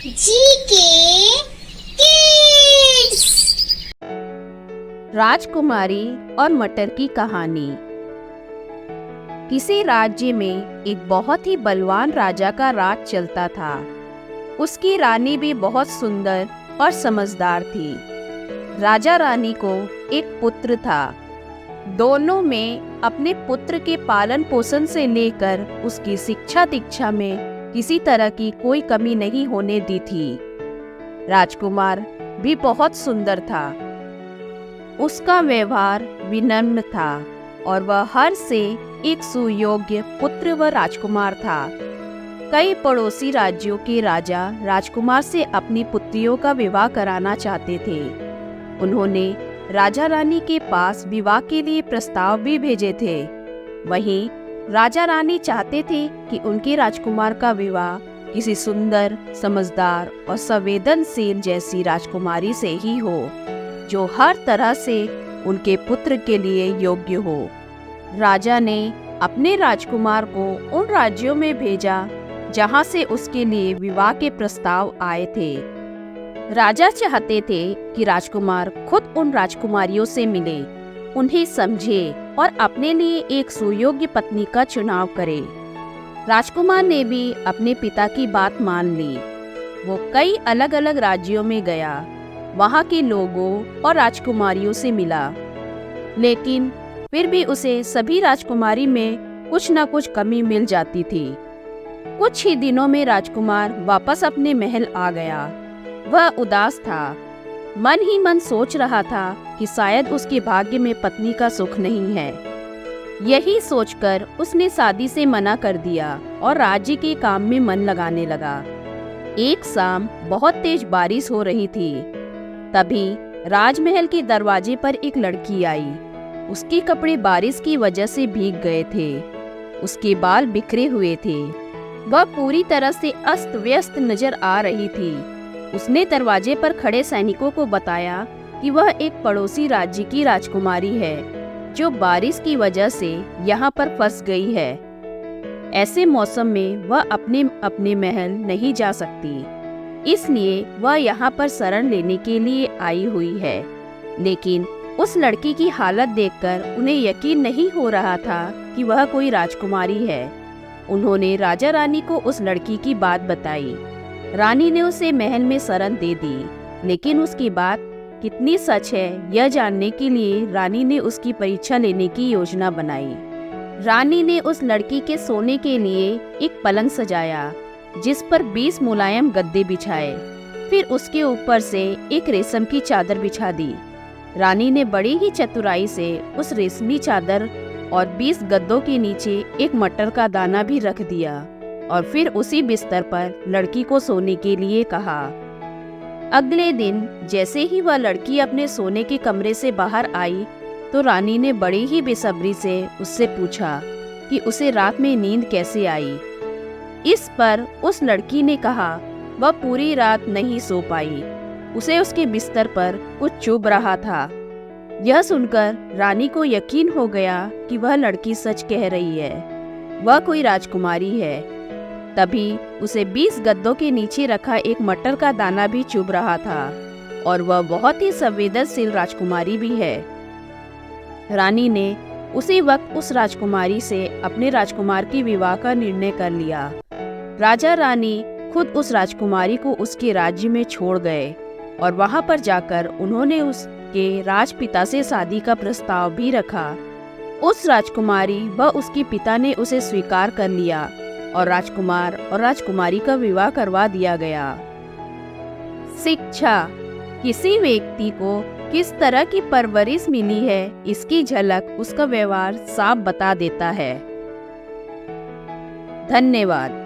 GK kids. राजकुमारी और मटर की कहानी। किसी राज्य में एक बहुत ही बलवान राजा का राज चलता था। उसकी रानी भी बहुत सुंदर और समझदार थी। राजा रानी को एक पुत्र था। दोनों में अपने पुत्र के पालन पोषण से लेकर उसकी शिक्षा दीक्षा में किसी तरह की कोई कमी नहीं होने दी थी। राजकुमार भी बहुत सुंदर था। उसका व्यवहार विनम्र था और वह हर से एक सुयोग्य पुत्र व राजकुमार था। कई पड़ोसी राज्यों के राजा राजकुमार से अपनी पुत्रियों का विवाह कराना चाहते थे। उन्होंने राजा रानी के पास विवाह के लिए प्रस्ताव भी भेजे थे। वहीं राजा रानी चाहते थे कि उनके राजकुमार का विवाह किसी सुंदर, समझदार और संवेदनशील जैसी राजकुमारी से ही हो, जो हर तरह से उनके पुत्र के लिए योग्य हो। राजा ने अपने राजकुमार को उन राज्यों में भेजा जहां से उसके लिए विवाह के प्रस्ताव आए थे। राजा चाहते थे कि राजकुमार खुद उन राजकुमारियों से मिले, उन्हें समझे और अपने लिए एक सुयोग्य पत्नी का चुनाव करे। राजकुमार ने भी अपने पिता की बात मान ली। वो कई अलग अलग राज्यों में गया, वहाँ के लोगों और राजकुमारियों से मिला, लेकिन फिर भी उसे सभी राजकुमारी में कुछ न कुछ कमी मिल जाती थी। कुछ ही दिनों में राजकुमार वापस अपने महल आ गया। वह उदास था, मन ही मन सोच रहा था कि शायद उसके भाग्य में पत्नी का सुख नहीं है। यही सोचकर उसने शादी से मना कर दिया और राज्य के काम में मन लगाने लगा। एक शाम बहुत तेज बारिश हो रही थी। तभी राजमहल के दरवाजे पर एक लड़की आई। उसके कपड़े बारिश की वजह से भीग गए थे। उसके बाल बिखरे हुए थे। वह पूरी तरह से अस्त व्यस्त नजर आ रही थी। उसने दरवाजे पर खड़े सैनिकों को बताया कि वह एक पड़ोसी राज्य की राजकुमारी है, जो बारिश की वजह से यहाँ पर फंस गई है। ऐसे मौसम में वह अपने महल नहीं जा सकती, इसलिए वह यहाँ पर शरण लेने के लिए आई हुई है। लेकिन उस लड़की की हालत देखकर उन्हें यकीन नहीं हो रहा था कि वह कोई राजकुमारी है। उन्होंने राजा रानी को उस लड़की की बात बताई। रानी ने उसे महल में शरण दे दी, लेकिन उसकी बात कितनी सच है यह जानने के लिए रानी ने उसकी परीक्षा लेने की योजना बनाई। रानी ने उस लड़की के सोने के लिए एक पलंग सजाया, जिस पर 20 मुलायम गद्दे बिछाए। फिर उसके ऊपर से एक रेशम की चादर बिछा दी। रानी ने बड़ी ही चतुराई से उस रेशमी चादर और 20 गद्दों के नीचे एक मटर का दाना भी रख दिया और फिर उसी बिस्तर पर लड़की को सोने के लिए कहा। अगले दिन जैसे ही वह लड़की अपने सोने के कमरे से बाहर आई, तो रानी ने बड़ी ही बेसब्री से उससे पूछा कि उसे रात में नींद कैसे आई। इस पर उस लड़की ने कहा वह पूरी रात नहीं सो पाई, उसे उसके बिस्तर पर कुछ चुभ रहा था। यह सुनकर रानी को यकीन हो गया कि वह लड़की सच कह रही है, वह कोई राजकुमारी है। तभी उसे 20 गद्दों के नीचे रखा एक मटर का दाना भी चुभ रहा था और वह बहुत ही संवेदनशील राजकुमारी भी है। रानी ने उसी वक्त उस राजकुमारी से अपने राजकुमार के विवाह का निर्णय कर लिया। राजा रानी खुद उस राजकुमारी को उसके राज्य में छोड़ गए और वहां पर जाकर उन्होंने उसके राजपिता से शादी का प्रस्ताव भी रखा। उस राजकुमारी व उसके पिता ने उसे स्वीकार कर लिया और राजकुमार और राजकुमारी का विवाह करवा दिया गया। शिक्षा किसी व्यक्ति को किस तरह की परवरिश मिली है, इसकी झलक उसका व्यवहार साफ बता देता है। धन्यवाद।